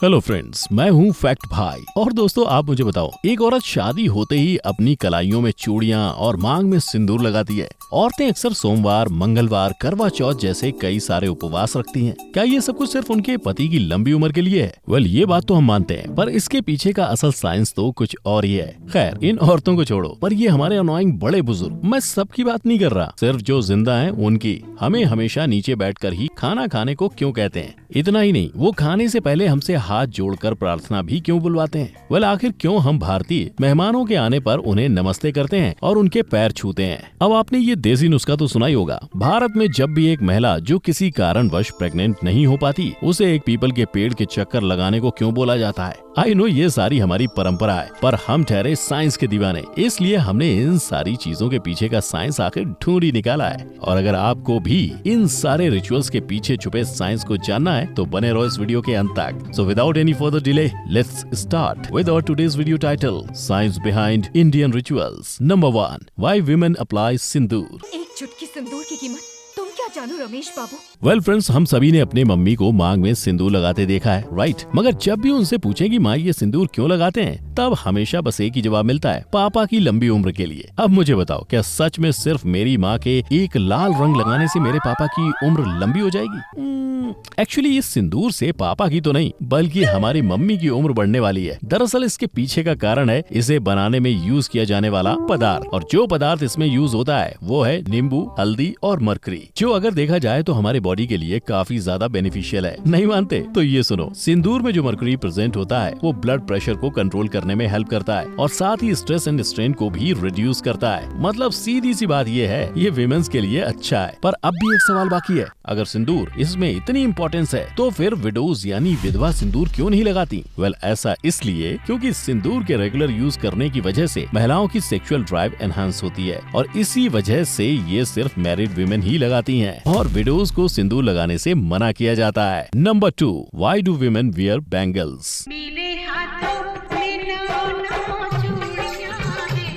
Hello friends, मैं हूँ fact भाई। और दोस्तों, आप मुझे बताओ, एक औरत शादी होते ही अपनी कलाइयों में चूड़ियाँ और मांग में सिंदूर लगाती है। औरतें अक्सर सोमवार, मंगलवार, करवा चौथ जैसे कई सारे उपवास रखती हैं। क्या ये सब कुछ सिर्फ उनके पति की लंबी उम्र के लिए है? वेल, ये बात तो हम मानते हैं, पर इसके पीछे का असल साइंस तो कुछ और ही है। खैर, इन औरतों को छोड़ो, पर ये हमारे अनोइंग बड़े बुजुर्ग, मैं सबकी बात नहीं कर रहा, सिर्फ जो जिंदा हैं उनकी। हमें हमेशा नीचे बैठकर ही खाना खाने को क्यों कहते हैं? इतना ही नहीं, वो खाने से पहले हमसे हाथ जोड़कर प्रार्थना भी क्यों बुलवाते हैं? वेल, आखिर क्यों हम भारतीय मेहमानों के आने पर उन्हें नमस्ते करते हैं और उनके पैर छूते हैं? अब आपने ये देसी नुस्खा तो सुना ही होगा। भारत में जब भी एक महिला जो किसी कारणवश प्रेग्नेंट नहीं हो पाती, उसे एक पीपल के पेड़ के चक्कर लगाने को क्यों बोला जाता है? आई नो, ये सारी हमारी परंपरा है, पर हम ठहरे साइंस के दीवाने, इसलिए हमने इन सारी चीजों के पीछे का साइंस आखिर ढूंढ ही निकाला है। और अगर आपको भी इन सारे रिचुअल्स के पीछे छुपे साइंस को जानना है, तो बने रहो इस वीडियो के अंत तक। So without any further delay, let's start with our today's video title, science behind Indian rituals. Number 1, why women apply sindoor. एक चुटकी सिंदूर की कीमत तुम क्या जानो रमेश बाबू। वेल फ्रेंड्स, हम सभी ने अपने मम्मी को मांग में सिंदूर लगाते देखा है, राइट? मगर जब भी उनसे पूछें कि माँ ये सिंदूर क्यों लगाते हैं, तब हमेशा बस एक ही जवाब मिलता है, पापा की लंबी उम्र के लिए। अब मुझे बताओ, क्या सच में सिर्फ मेरी माँ के एक लाल रंग लगाने से मेरे पापा की उम्र लंबी हो जाएगी? एक्चुअली इस सिंदूर से पापा की तो नहीं, बल्कि हमारी मम्मी की उम्र बढ़ने वाली है। दरअसल इसके पीछे का कारण है इसे बनाने में यूज किया जाने वाला पदार्थ, और जो पदार्थ इसमें यूज होता है वो है नींबू, हल्दी और मरकरी, जो अगर देखा जाए तो हमारे बॉडी के लिए काफी ज्यादा बेनिफिशियल है। नहीं मानते? तो ये सुनो, सिंदूर में जो मरकरी प्रेजेंट होता है वो ब्लड प्रेशर को कंट्रोल करने में हेल्प करता है, और साथ ही स्ट्रेस एंड स्ट्रेन को भी रिड्यूस करता है। मतलब सीधी सी बात ये है, ये विमेंस के लिए अच्छा है। पर अब भी एक सवाल बाकी है, अगर सिंदूर इसमें इतनी इम्पोर्टेंस है, तो फिर विडोज यानी विधवा सिंदूर क्यों नहीं लगाती? वेल, ऐसा इसलिए क्योंकि सिंदूर के रेगुलर यूज करने की वजह से महिलाओं की सेक्सुअल ड्राइव एनहांस होती है, और इसी वजह से ये सिर्फ मैरिड विमेन ही लगाती हैं, और विडोज को सिंदूर लगाने से मना किया जाता है। Number 2, why do women wear bangles.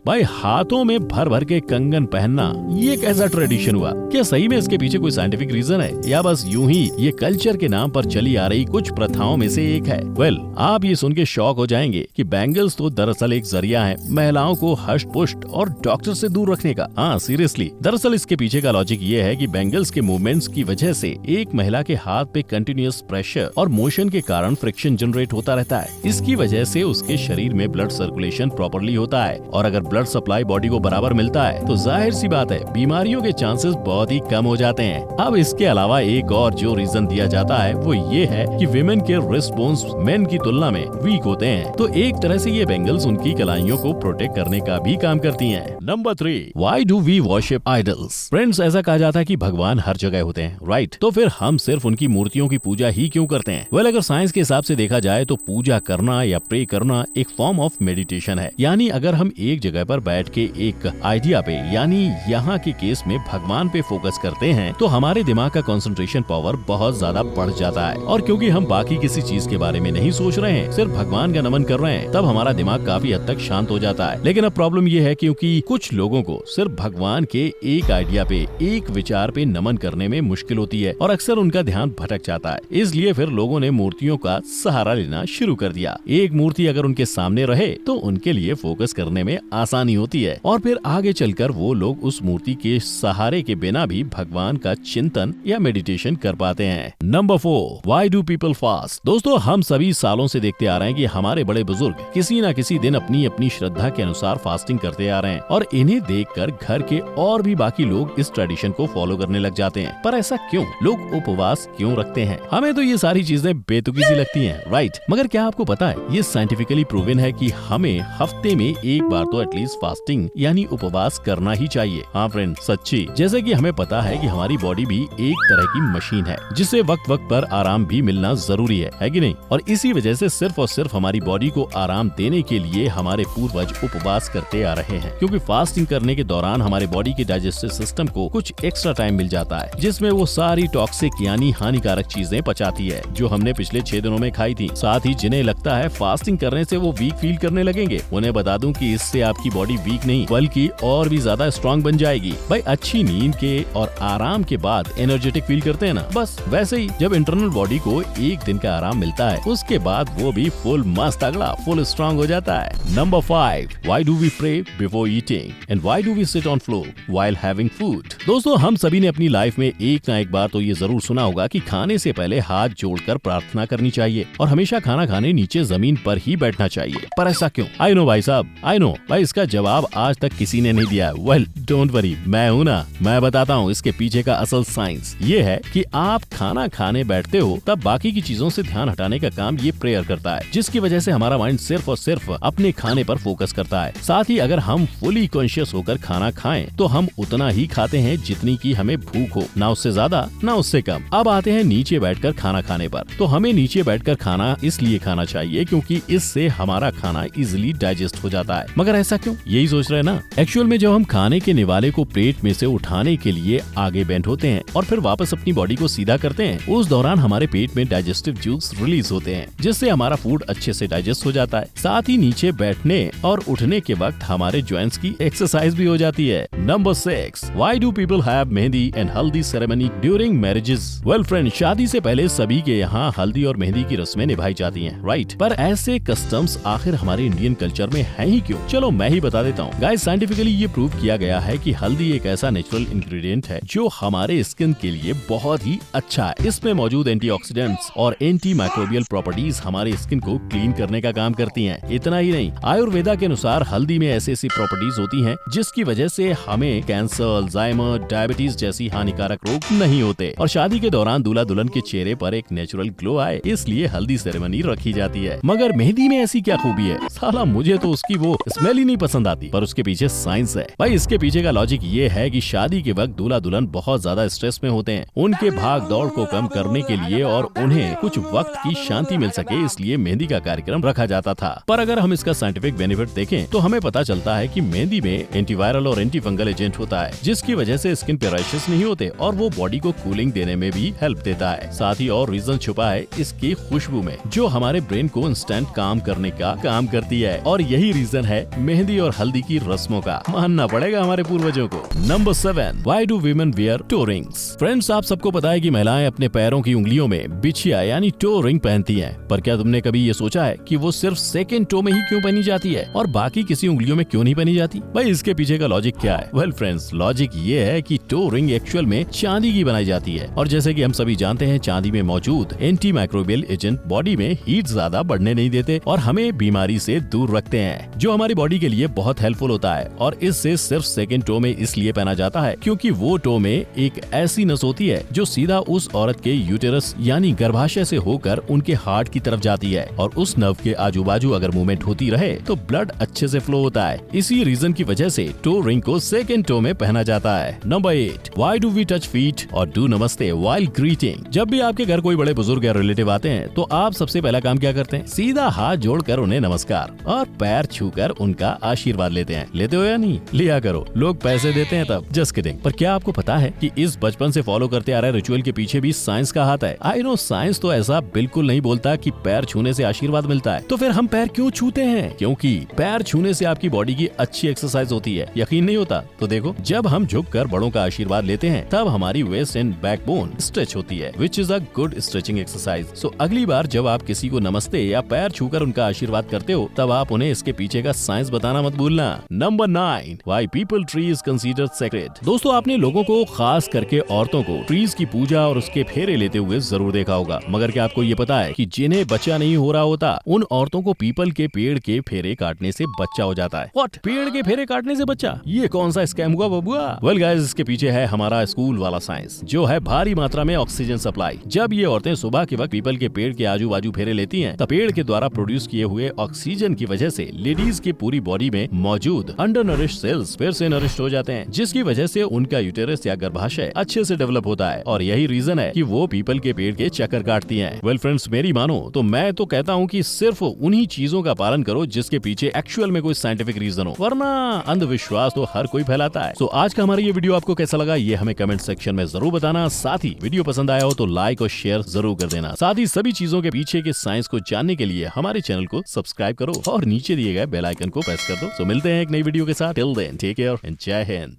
भाई, हाथों में भर भर के कंगन पहनना ये कैसा ट्रेडिशन हुआ? क्या सही में इसके पीछे कोई साइंटिफिक रीजन है, या बस यूं ही ये कल्चर के नाम पर चली आ रही कुछ प्रथाओं में से एक है? वेल, आप ये सुन के शॉक हो जाएंगे कि बैंगल्स तो दरअसल एक जरिया है महिलाओं को हष्ट पुष्ट और डॉक्टर से दूर रखने का। हाँ, सीरियसली, दरअसल इसके पीछे का लॉजिक ये है कि बैंगल्स के मूवमेंट्स की वजह से एक महिला के हाथ पे कंटिन्यूअस प्रेशर और मोशन के कारण फ्रिक्शन जनरेट होता रहता है। इसकी वजह से उसके शरीर में ब्लड सर्कुलेशन प्रॉपरली होता है, और अगर ब्लड सप्लाई बॉडी को बराबर मिलता है तो जाहिर सी बात है बीमारियों के चांसेस बहुत ही कम हो जाते हैं। अब इसके अलावा एक और जो रीजन दिया जाता है वो ये है कि विमेन के रिस्ट बोन्स मेन की तुलना में वीक होते हैं, तो एक तरह से ये बैंगल्स उनकी कलाइयों को प्रोटेक्ट करने का भी काम करती हैं। Number 3, why do we worship idols. Friends, ऐसा कहा जाता है कि भगवान हर जगह होते हैं, राइट? तो फिर हम सिर्फ उनकी मूर्तियों की पूजा ही क्यों करते हैं? वेल, अगर साइंस के हिसाब से देखा जाए तो पूजा करना या प्रे करना एक फॉर्म ऑफ मेडिटेशन है। यानी अगर हम एक जगह पर बैठ के एक आइडिया पे, यानी यहाँ के केस में भगवान पे फोकस करते हैं, तो हमारे दिमाग का कंसंट्रेशन पावर बहुत ज्यादा बढ़ जाता है। और क्योंकि हम बाकी किसी चीज के बारे में नहीं सोच रहे हैं, सिर्फ भगवान का नमन कर रहे हैं, तब हमारा दिमाग काफी हद तक शांत हो जाता है। लेकिन अब प्रॉब्लम ये है क्योंकि कुछ लोगों को सिर्फ भगवान के एक आइडिया पे, एक विचार पे नमन करने में मुश्किल होती है, और अक्सर उनका ध्यान भटक जाता है। इसलिए फिर लोगों ने मूर्तियों का सहारा लेना शुरू कर दिया। एक मूर्ति अगर उनके सामने रहे तो उनके लिए फोकस करने में आसानी होती है, और फिर आगे चलकर वो लोग उस मूर्ति के सहारे के बिना भी भगवान का चिंतन या मेडिटेशन कर पाते हैं। Number 4, why do people fast. दोस्तों, हम सभी सालों से देखते आ रहे हैं कि हमारे बड़े बुजुर्ग किसी न किसी दिन अपनी अपनी श्रद्धा के अनुसार फास्टिंग करते आ रहे हैं, और इन्हें देखकर घर के और भी बाकी लोग इस ट्रेडिशन को फॉलो करने लग जाते हैं। पर ऐसा क्यों? लोग उपवास क्यों रखते हैं? हमें तो ये सारी चीजें बेतुकी सी लगती हैं, राइट? मगर क्या आपको पता है, ये साइंटिफिकली प्रूवन है कि हमें हफ्ते में एक बार तो एटलीस्ट फास्टिंग यानी उपवास करना ही चाहिए। हाँ फ्रेंड, सच्ची। जैसे कि हमें पता है कि हमारी बॉडी भी एक तरह की मशीन है, जिसे वक्त वक्त पर आराम भी मिलना जरूरी है कि नहीं? और इसी वजह से सिर्फ और सिर्फ हमारी बॉडी को आराम देने के लिए हमारे पूर्वज उपवास करते आ रहे हैं, क्योंकि फास्टिंग करने के दौरान हमारे बॉडी के डाइजेस्टिव सिस्टम को कुछ एक्स्ट्रा टाइम मिल जाता है, जिसमें वो सारी टॉक्सिक यानी हानिकारक चीजें पचाती है जो हमने पिछले 6 दिनों में खाई थी। साथ ही जिन्हें लगता है फास्टिंग करने से वो वीक फील करने लगेंगे, उन्हें बता दूं कि इससे आपकी आपकी बॉडी वीक नहीं बल्कि और भी ज्यादा स्ट्रांग बन जाएगी। भाई अच्छी नींद के और आराम के बाद एनर्जेटिक फील करते हैं ना, बस वैसे ही जब इंटरनल बॉडी को एक दिन का आराम मिलता है उसके बाद वो भी फुल मस्त तगड़ा फुल स्ट्रांग हो जाता है। Number 5, why do we pray before eating and why do we sit on floor while having food. दोस्तों हम सभी ने अपनी लाइफ में एक ना एक बार तो ये जरूर सुना होगा कि खाने से पहले हाथ जोड़कर प्रार्थना करनी चाहिए और हमेशा खाना खाने नीचे जमीन पर ही बैठना चाहिए। पर ऐसा क्यों? आई नो भाई साहब, आई नो भाई, इसका जवाब आज तक किसी ने नहीं दिया। वेल डोंट वरी, मैं हूँ ना, मैं बताता हूँ इसके पीछे का असल साइंस। ये है कि आप खाना खाने बैठते हो तब बाकी की चीजों से ध्यान हटाने का काम ये प्रेयर करता है, जिसकी वजह से हमारा माइंड सिर्फ और सिर्फ अपने खाने पर फोकस करता है। साथ ही अगर हम फुली कॉन्शियस होकर खाना खाएं तो हम उतना ही खाते हैं जितनी की हमें भूख हो, ना उससे ज्यादा ना उससे कम। अब आते हैं नीचे बैठकर खाना खाने पर। तो हमें नीचे बैठकर खाना इसलिए खाना चाहिए क्योंकि इससे हमारा खाना इजिली डाइजेस्ट हो जाता है। मगर ऐसा क्यों? यही सोच रहे हैं ना। एक्चुअल में जब हम खाने के निवाले को प्लेट में से उठाने के लिए आगे बेंड होते हैं और फिर वापस अपनी बॉडी को सीधा करते हैं, उस दौरान हमारे पेट में डाइजेस्टिव जूस रिलीज होते हैं जिससे हमारा फूड अच्छे से डाइजेस्ट हो जाता है। साथ ही नीचे बैठने और उठने के वक्त हमारे जॉइंट्स की एक्सरसाइज भी हो जाती है। Number 6, why do people have mehndi and haldi ceremony during marriages. Well friend, शादी से पहले सभी के यहाँ हल्दी और मेहंदी की रस्में निभाई जाती हैं, राइट? पर ऐसे कस्टम्स आखिर हमारे इंडियन कल्चर में हैं ही क्यों? चलो मैं ही बता देता हूँ। गाइस, साइंटिफिकली ये प्रूव किया गया है कि हल्दी एक ऐसा नेचुरल इंग्रेडिएंट है जो हमारे स्किन के लिए बहुत ही अच्छा है। इसमें मौजूद एंटीऑक्सीडेंट्स और एंटी माइक्रोबियल प्रॉपर्टीज हमारे स्किन को क्लीन करने का काम करती हैं। इतना ही नहीं, आयुर्वेदा के अनुसार हल्दी में ऐसी प्रॉपर्टीज होती हैं जिसकी वजह से हमें कैंसर, अल्जाइमर, डायबिटीज जैसी हानिकारक रोग नहीं होते और शादी के दौरान दूल्हा दुल्हन के चेहरे पर एक नेचुरल ग्लो आए, इसलिए हल्दी सेरेमनी रखी जाती है। मगर मेहंदी में ऐसी क्या खूबी है? साला मुझे तो उसकी वो स्मेल ही नहीं पसंद आती। पर उसके पीछे साइंस है भाई। इसके पीछे का लॉजिक ये है कि शादी के वक्त दूल्हा दुल्हन बहुत ज्यादा स्ट्रेस में होते हैं। उनके भाग दौड़ को कम करने के लिए और उन्हें कुछ वक्त की शांति मिल सके, इसलिए मेहंदी का कार्यक्रम रखा जाता था। पर अगर हम इसका साइंटिफिक बेनिफिट देखें तो हमें पता चलता है कि मेहंदी में एंटीवायरल और एंटी फंगल एजेंट होता है जिसकी वजह से स्किन पे रैशेस नहीं होते और वो बॉडी को कूलिंग देने में भी हेल्प देता है। साथ ही और रीजन छुपा है इसकी खुशबू में जो हमारे ब्रेन को इंस्टेंट काम करने का काम करती है और यही रीजन है मेहंदी और हल्दी की रस्मों का। मानना पड़ेगा हमारे पूर्वजों को। Number 7, why do women wear toe rings. Friends, आप सबको पता है कि महिलाएं अपने पैरों की उंगलियों में बिछिया यानी टो रिंग पहनती हैं। पर क्या तुमने कभी ये सोचा है कि वो सिर्फ सेकंड टो में ही क्यों पहनी जाती है और बाकी किसी उंगलियों में क्यों नहीं पहनी जाती? भाई इसके पीछे का लॉजिक क्या है? वेल फ्रेंड्स, लॉजिक ये है कि टो रिंग एक्चुअल में चांदी की बनाई जाती है और जैसे कि हम सभी जानते हैं चांदी में मौजूद एंटी माइक्रोबियल एजेंट बॉडी में हीट ज्यादा बढ़ने नहीं देते और हमें बीमारी से दूर रखते हैं, जो हमारी बॉडी के लिए बहुत हेल्पफुल होता है। और इससे सिर्फ सेकंड टो में इसलिए पहना जाता है क्योंकि वो टो में एक ऐसी नस होती है जो सीधा उस औरत के यूटेरस यानी गर्भाशय से होकर उनके हार्ट की तरफ जाती है और उस नर्व के आजू बाजू अगर मूवमेंट होती रहे तो ब्लड अच्छे से फ्लो होता है। इसी रीजन की वजह से टो रिंग को सेकंड टो में पहना जाता है। Number 8, why do we touch feet और डू नमस्ते व्हाइल ग्रीटिंग। जब भी आपके घर कोई बड़े बुजुर्ग या रिलेटिव आते हैं तो आप सबसे पहला काम क्या करते हैं? सीधा हाथ जोड़कर उन्हें नमस्कार और पैर छूकर उनका आशीर्वाद लेते हैं। लेते हो या नहीं? लिया करो, लोग पैसे देते हैं तब। Just kidding. पर क्या आपको पता है कि इस बचपन से फॉलो करते आ रहे रिचुअल के पीछे भी साइंस का हाथ है? आई नो साइंस तो ऐसा बिल्कुल नहीं बोलता कि पैर छूने से आशीर्वाद मिलता है। तो फिर हम पैर क्यों छूते हैं? क्योंकि पैर छूने से आपकी बॉडी की अच्छी एक्सरसाइज होती है। यकीन नहीं होता तो देखो, जब हम झुककर बड़ों का आशीर्वाद लेते हैं तब हमारी वेस्ट एंड बैकबोन स्ट्रेच होती है, which is a good stretching exercise. So अगली बार जब आप किसी को नमस्ते या पैर छूकर उनका आशीर्वाद करते हो तब आप उन्हें इसके पीछे का साइंस बताना मत भूलना। Number 9, why people tree is considered sacred. दोस्तों, आपने लोगों को, खास करके औरतों को, ट्रीज की पूजा और उसके फेरे लेते हुए जरूर देखा होगा। मगर क्या आपको ये पता है कि जिन्हें बच्चा नहीं हो रहा होता उन औरतों को पीपल के पेड़ के फेरे काटने से बच्चा हो जाता है? व्हाट? पेड़ के फेरे काटने से बच्चा? ये कौन सा स्कैम हुआ बबुआ? वेल गाइस, इसके पीछे है हमारा स्कूल वाला साइंस, जो है भारी मात्रा में ऑक्सीजन सप्लाई। जब ये औरतें सुबह के वक्त पीपल के पेड़ के आजू बाजू फेरे लेती हैं, तब पेड़ के द्वारा प्रोड्यूस किए हुए ऑक्सीजन की वजह से लेडीज की पूरी बॉडी में मौजूद अंडरनरिश्ड सेल्स फिर से नरिश्ड हो जाते हैं, जिसकी वजह से उनका यूटेरस या गर्भाशय अच्छे से डेवलप होता है और यही रीजन है कि वो पीपल के पेड़ के चक्कर काटती हैं। वेल फ्रेंड्स, मेरी मानो तो मैं तो कहता हूँ कि सिर्फ उन्हीं चीजों का पालन करो जिसके पीछे एक्चुअल में कोई साइंटिफिक रीजन हो, वरना अंधविश्वास तो हर कोई फैलाता है। तो आज का हमारा ये वीडियो आपको कैसा लगा ये हमें कमेंट सेक्शन में जरूर बताना। साथ ही वीडियो पसंद आया हो तो लाइक और शेयर जरूर कर देना। साथ ही सभी चीजों के पीछे के साइंस को जानने के लिए हमारे चैनल को सब्सक्राइब करो और नीचे दिए गए बेल आइकन को प्रेस कर कर दो। सो मिलते हैं एक नई वीडियो के साथ। Till then take care and Jai Hind.